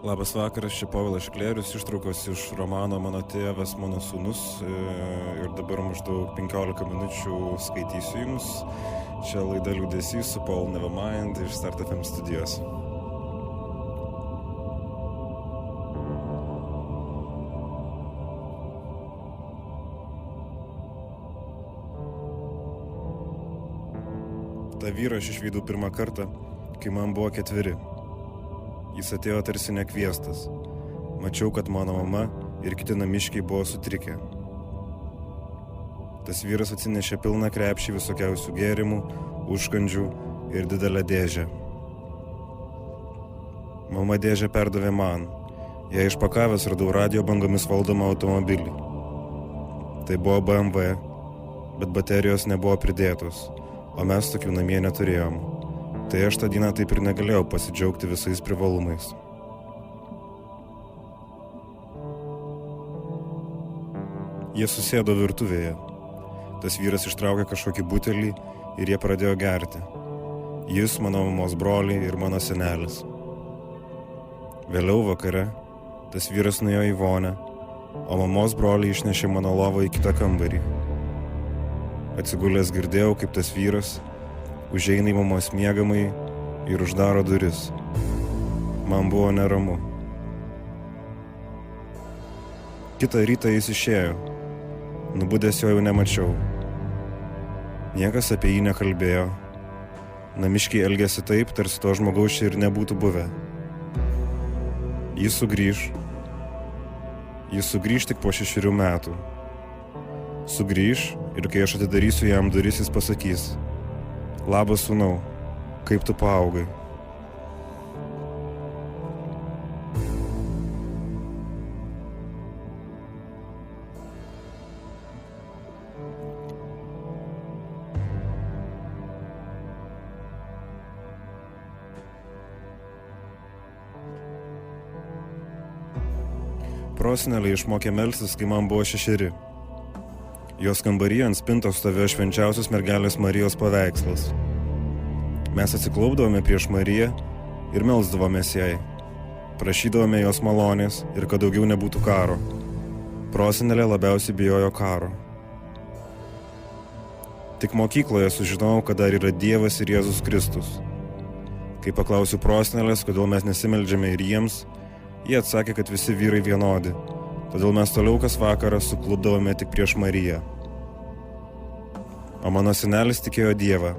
Labas vakaras, čia Povilas Šklėrius, ištraukos iš romano Mano tėvas, mano sūnus ir dabar maždaug 15 minučių skaitysiu jums. Čia laida Liūdesys su Paul Nevermind iš Start FM studijos. Ta vyrą aš išvydau pirmą kartą, kai man buvo 4. Jis atėjo tarsi nekviestas. Mačiau, kad mano mama ir kiti namiškiai buvo sutrikę. Tas vyras atsinešė pilną krepšį visokiausių gėrimų, užkandžių ir didelę dėžę. Mama dėžę perdavė man. Ją išpakavęs radau radio bangomis valdomą automobilį. Tai buvo BMW, bet baterijos nebuvo pridėtos, o mes tokių namie neturėjom. Tai aš tą dieną taip ir negalėjau pasidžiaugti visais privalumais. Jie susėdo virtuvėje. Tas vyras ištraukė kažkokį butelį ir jie pradėjo gerti. Jis, mano mamos broliai ir mano senelis. Vėliau vakare tas vyras nuėjo į vonią, o mamos broliai išnešė mano lovą į kitą kambarį. Atsigulęs girdėjau, kaip tas vyras užeina į mamos miegamąjį ir uždaro duris. Man buvo neramu. Kitą rytą jis išėjo. Nubudęs jo jau nemačiau. Niekas apie jį nekalbėjo. Namiškiai elgėsi taip, tarsi to žmogaus čia ir nebūtų buvę. Jis sugrįš tik po 6 metų. Sugrįš ir kai aš atidarysiu jam duris, jis pasakys: Labas sūnau, kaip tu paaugai. Prosenelė išmokė melstis, kai man buvo 6. Jos kambaryje ant spintos stovėjo švenčiausios mergelės Marijos paveikslas. Mes atsiklaupdavome prieš Mariją ir melsdavomės jai. Prašydavome jos malonės ir kad daugiau nebūtų karo. Prosenelė labiausiai bijojo karo. Tik mokykloje sužinojau, kad dar yra Dievas ir Jėzus Kristus. Kai paklausiu prosenelės, kodėl mes nesimeldžiame ir jiems, jie atsakė, kad visi vyrai vienodi. Todėl mes toliau kas vakarą suklupdavome tik prieš Mariją. O mano senelis tikėjo Dievą.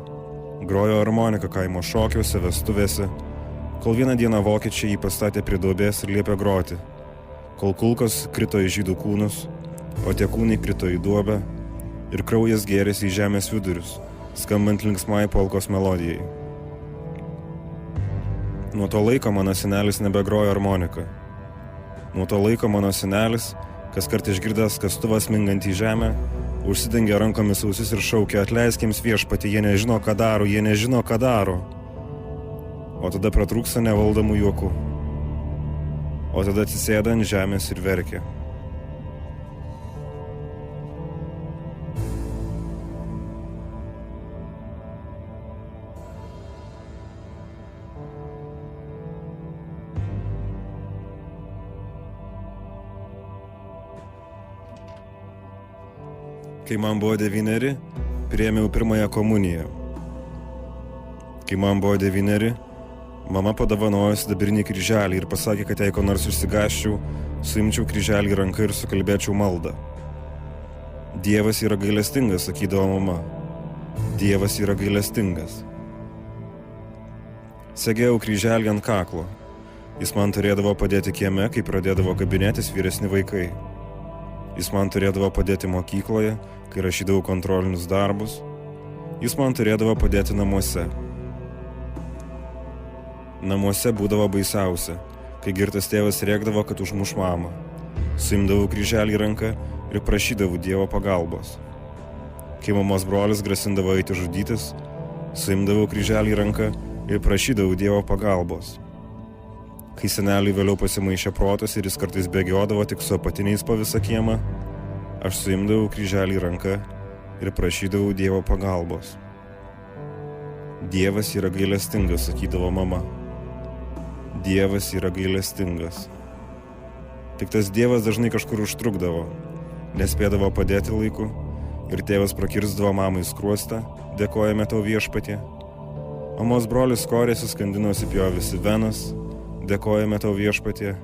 Grojo harmoniką kaimo šokiuose, vestuvėse, kol vieną dieną vokiečiai jį pastatė prie duobės ir liepė groti, kol kulkos krito į žydų kūnus, o tie kūnai krito į duobę ir kraujas gėrėsi į žemės vidurius, skambant linksmai polkos melodijai. Nuo to laiko mano senelis nebegrojo harmoniką. Nuo to laiko mano senelis, kas kart išgirdęs kastuvą smingant į žemę, užsidengė rankomis ausis ir šaukė: Atleisk jiems Viešpatie, jie nežino, ką daro, jie nežino, ką daro. O tada pratrūksta nevaldomų juokų. O tada atsisėda ant žemės ir verkė. Kai man buvo 9, priėmiau pirmąją komuniją. Kai man buvo 9, mama padovanojo sidabrinį kryželį ir pasakė, kad jei ko nors išsigąsčiau, suimčiau kryželį į ranką ir sukalbėčiau maldą. Dievas yra gailestingas, sakydavo mama. Dievas yra gailestingas. Segėjau kryželį ant kaklo. Jis man turėdavo padėti kieme, kai pradėdavo kabinėtis vyresni vaikai. Jis man turėdavo padėti mokykloje, kai rašydavau kontrolinius darbus. Jis man turėdavo padėti namuose. Namuose būdavo baisiausia, kai girtas tėvas rėkdavo, kad užmuš mamą. Suimdavau kryželį į ranką ir prašydavau Dievo pagalbos. Kai mamos brolis grasindavo eiti žudytis, suimdavau kryželį į ranką ir prašydavau Dievo pagalbos. Kai seneliui vėliau pasimaišė protas ir jis kartais bėgiodavo tik su apatiniais po visą kiemą, aš suimdavau kryželį į ranką ir prašydavau Dievo pagalbos. Dievas yra gailestingas, sakydavo mama. Dievas yra gailestingas. Tik tas Dievas dažnai kažkur užtrukdavo, nespėdavo padėti laiku ir tėvas prakirsdavo mamai skruostą, dėkojame tau viešpatie. Mamos brolis korėsi skandinosi pjovėsi venas, dėkojame tau viešpatie.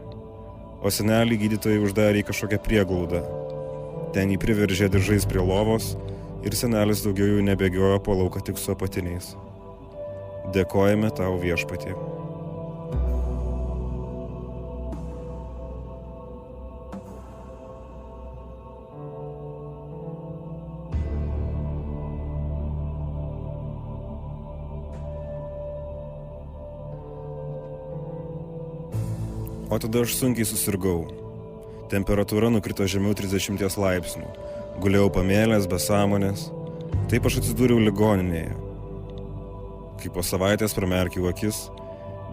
O senelį gydytojai uždarė į kažkokią prieglaudą. Ten jį priveržė diržais prie lovos ir senelis daugiau jau nebėgiojo po lauką tik su apatiniais. Dėkojame tau viešpatie. O tada aš sunkiai susirgau. Temperatūra nukrito žemiau 30 laipsnių. Gulėjau pamėlęs, be sąmonės. Taip aš atsidūriau ligoninėje. Kai po savaitės pramerkiau akis,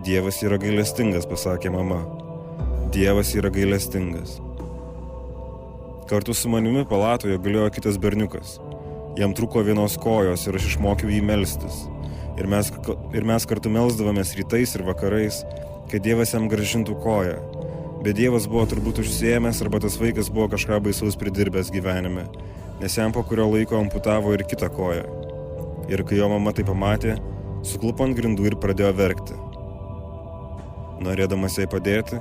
Dievas yra gailestingas, pasakė mama. Dievas yra gailestingas. Kartu su manimi palatoje gulėjo kitas berniukas. Jam trūko vienos kojos ir aš išmokiau jį melstis. Ir mes kartu melsdavomės rytais ir vakarais, kad Dievas jam grąžintų koją. Bet Dievas buvo turbūt užsiėmęs arba tas vaikas buvo kažką baisaus pridirbęs gyvenime, nes jam po kurio laiko amputavo ir kitą koją. Ir kai jo mama tai pamatė, suklupo ant grindų ir pradėjo verkti. Norėdamas jai padėti,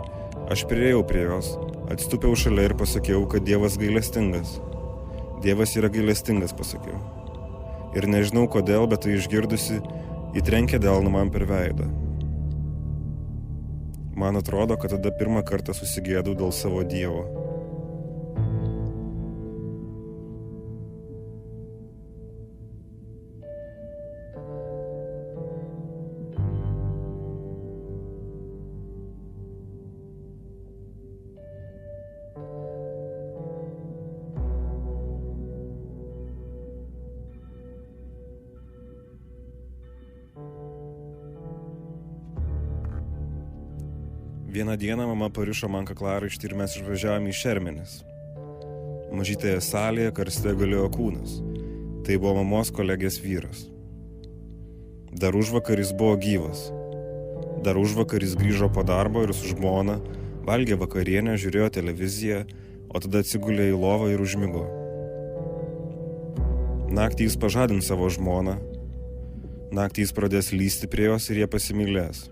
aš priėjau prie jos, atstupiau šalia ir pasakiau, kad Dievas gailestingas. Dievas yra gailestingas, pasakiau. Ir nežinau kodėl, bet tai išgirdusi, įtrenkė delną man per veidą. Man atrodo, kad tada pirmą kartą susigėdau dėl savo Dievo. Vieną dieną mama parišo man kaklaraištį ir mes išvažiavome į Šermenis. Mažytėje salėje karste galėjo kūnas. Tai buvo mamos kolegės vyras. Dar užvakar jis buvo gyvas. Dar užvakar jis grįžo po darbo ir su žmona, valgė vakarienę, žiūrėjo televiziją, o tada atsigulė į lovą ir užmigo. Naktį jis pažadins savo žmoną. Naktį jis pradės lysti prie jos ir jie pasimylės.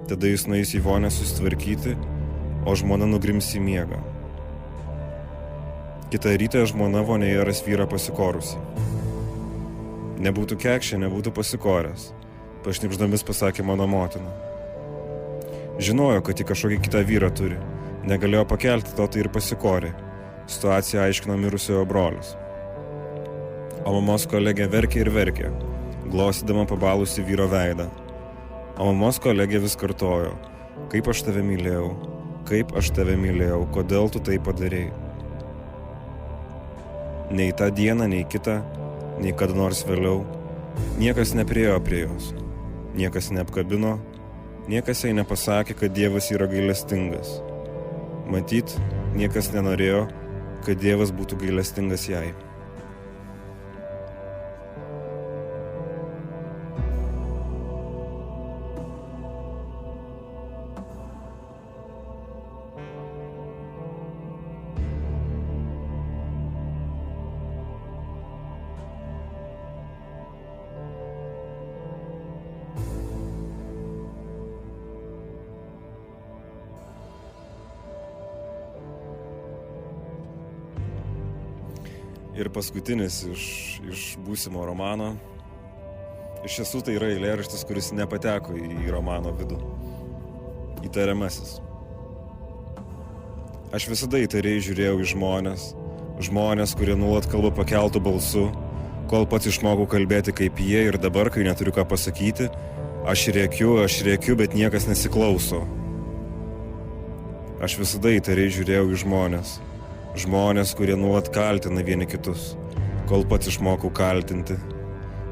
Tada jis nueis į vonę susitvarkyti, o žmona nugrims į miegą. Kitą rytą žmona vonėje ras vyrą pasikorusi. Nebūtų kekšė, nebūtų pasikoręs, pašnibždomis pasakė mano motina. Žinojo, kad ji kažkokį kitą vyrą turi, negalėjo pakelti to, tai ir pasikorė. Situaciją aiškino mirusiojo brolis. O mamos kolegė verkė ir verkė, glostydama pabalusi vyro veidą. O mamos kolegė vis kartojo, kaip aš tave mylėjau, kodėl tu tai padarei. Nei tą dieną, nei kitą, nei kada nors vėliau, niekas nepriėjo prie jos, niekas neapkabino, niekas jai nepasakė, kad Dievas yra gailestingas. Matyt, niekas nenorėjo, kad Dievas būtų gailestingas jai. Ir paskutinis iš būsimo romano. Iš tiesų tai yra eilėraštis, kuris nepateko į romano vidų. Įtariamasis. Aš visada įtariai žiūrėjau į žmonės, kurie nuolat kalba pakeltų balsu, kol pats išmokau kalbėti kaip jie ir dabar, kai neturiu ką pasakyti, aš rėkiu, bet niekas nesiklauso. Aš visada įtariai žiūrėjau į žmonės, kurie nuolat kaltina vieni kitus, kol pats išmokau kaltinti.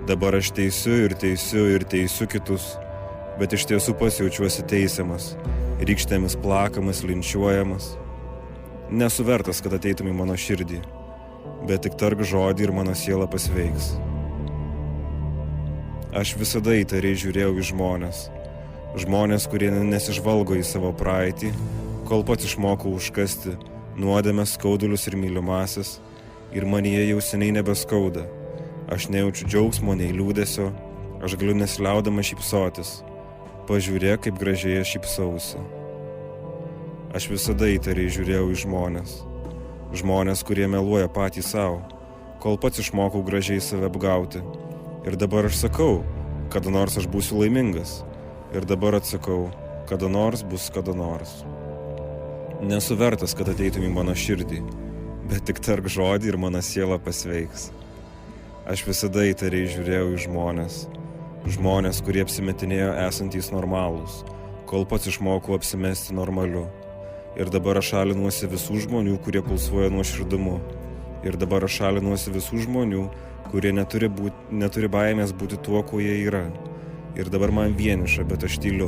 Dabar aš teisiu kitus, bet iš tiesų pats jaučiuosi teisiamas, rykštėmis plakamas, linčiuojamas. Nesu vertas, kad ateitum į mano širdį, bet tik tark žodį ir mano siela pasveiks. Aš visada įtariai žiūrėjau į Žmonės, kurie nesižvalgo į savo praeitį, kol pats išmokau užkasti nuodėmes, skaudulius ir mylimasis, ir manyje jau seniai nebeskauda. Aš nejaučiu džiaugsmo, nei liūdesio, aš galiu nesiliaudama šypsotis. Pažiūrėk, kaip gražiai aš šypsausi. Aš visada įtariai žiūrėjau į žmonės. Žmonės, kurie meluoja patys savo, kol pats išmokau gražiai save apgauti. Ir dabar aš sakau, kada nors aš būsiu laimingas. Ir dabar atsakau, kada nors bus kada nors. Nesu vertas, kad ateitum į mano širdį, bet tik tark žodį ir mano siela pasveiks. Aš visada įtariai žiūrėjau į žmonės. Žmonės, kurie apsimetinėjo esantys normalūs, kol pats išmokau apsimesti normaliu. Ir dabar aš šalinuosi visų žmonių, kurie pulsuoja nuoširdumu. Ir dabar aš šalinuosi visų žmonių, kurie neturi baimės būti tuo, kuo jie yra. Ir dabar man vieniša, bet aš tyliu.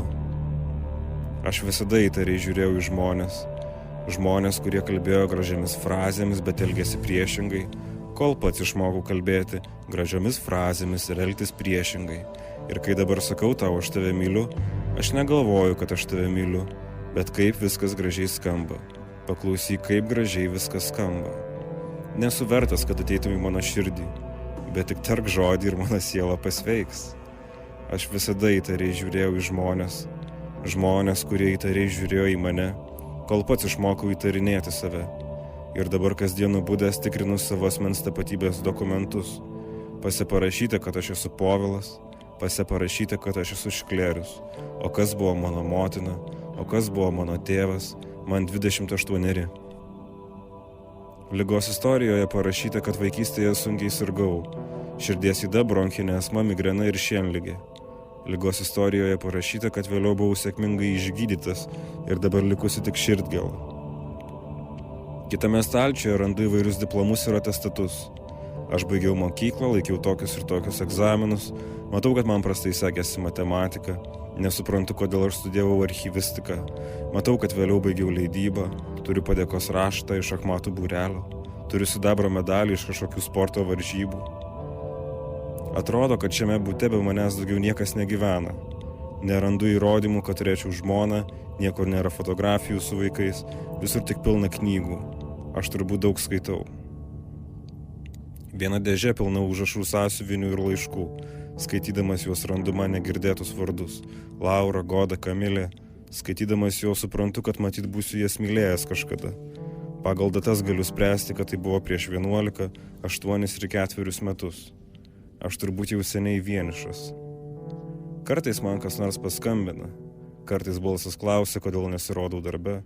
Aš visada įtariai žiūrėjau į žmonės. Žmonės, kurie kalbėjo gražiamis frazėmis, bet elgėsi priešingai, kol pats išmokau kalbėti gražiomis frazėmis ir elgtis priešingai. Ir kai dabar sakau tau, aš tave myliu, aš negalvoju, kad aš tave myliu, bet kaip viskas gražiai skamba. Paklausyk, kaip gražiai viskas skamba. Nesu vertas, kad ateitum į mano širdį, bet tik tark žodį ir mano siela pasveiks. Aš visada įtariai žiūrėjau į žmonės. Žmonės, kurie įtariai žiūrėjo į mane, kol pats išmokau įtarinėti save. Ir dabar kasdien nubudęs tikrinu savo asmens tapatybės dokumentus. Pasiparašyti, kad aš esu Povilas, pasiparašyti, kad aš esu Šklėrius. O kas buvo mano motina, o kas buvo mano tėvas, man 28. Ligos istorijoje parašyta, kad vaikystėje sunkiai sirgau. Širdies yda, bronchinė astma, migrena ir šienligė. Ligos istorijoje parašyta, kad vėliau buvau sėkmingai išgydytas ir dabar likusi tik širdgėla. Kitame stalčiuje randu įvairius diplomus ir atestatus. Aš baigiau mokyklą, laikiau tokius ir tokius egzaminus, matau, kad man prastai sekėsi matematika, nesuprantu, kodėl aš studijavau archyvistiką, matau, kad vėliau baigiau leidybą, turiu padėkos raštą iš šachmatų būrelio, turiu sidabro medalį iš kažkokių sporto varžybų. Atrodo, kad šiame bute be manęs daugiau niekas negyvena. Nerandu įrodymų, kad turėčiau žmoną, niekur nėra fotografijų su vaikais, visur tik pilna knygų. Aš turbūt daug skaitau. Viena dėžė pilna užrašų sąsiuvinių ir laiškų. Skaitydamas juos randu man negirdėtus vardus. Laura, Goda, Kamilė. Skaitydamas juos suprantu, kad matyt būsiu jas mylėjęs kažkada. Pagal datas galiu spręsti, kad tai buvo prieš 11, 8 ir 4 metus. Aš turbūt jau seniai vienišas. Kartais man kas nors paskambina. Kartais balsas klausia, kodėl nesirodau darbe.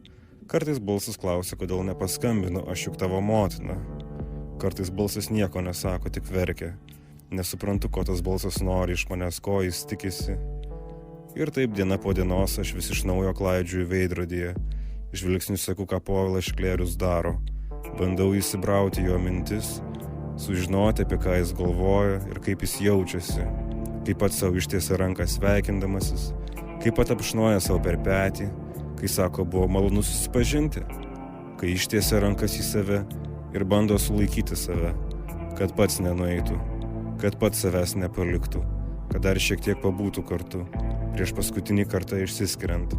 Kartais balsas klausia, kodėl nepaskambinu, aš juk tavo motina. Kartais balsas nieko nesako, tik verkia. Nesuprantu, ko tas balsas nori iš manęs, ko jis tikisi. Ir taip diena po dienos aš vis iš naujo klaidžiu į veidrodyje. Žvilgsniu seku, ką Povilas Šklėrius daro. Bandau įsibrauti jo mintis, sužinoti, apie ką jis galvoja ir kaip jis jaučiasi. Kaip pats savo ištiesia ranką sveikindamasis, kaip pat apšnoja savo per petį, kai sako, buvo malonu susipažinti, kai ištiesia rankas į save ir bando sulaikyti save, kad pats nenueitų, kad pats savęs nepaliktų, kad dar šiek tiek pabūtų kartu, prieš paskutinį kartą išsiskiriant.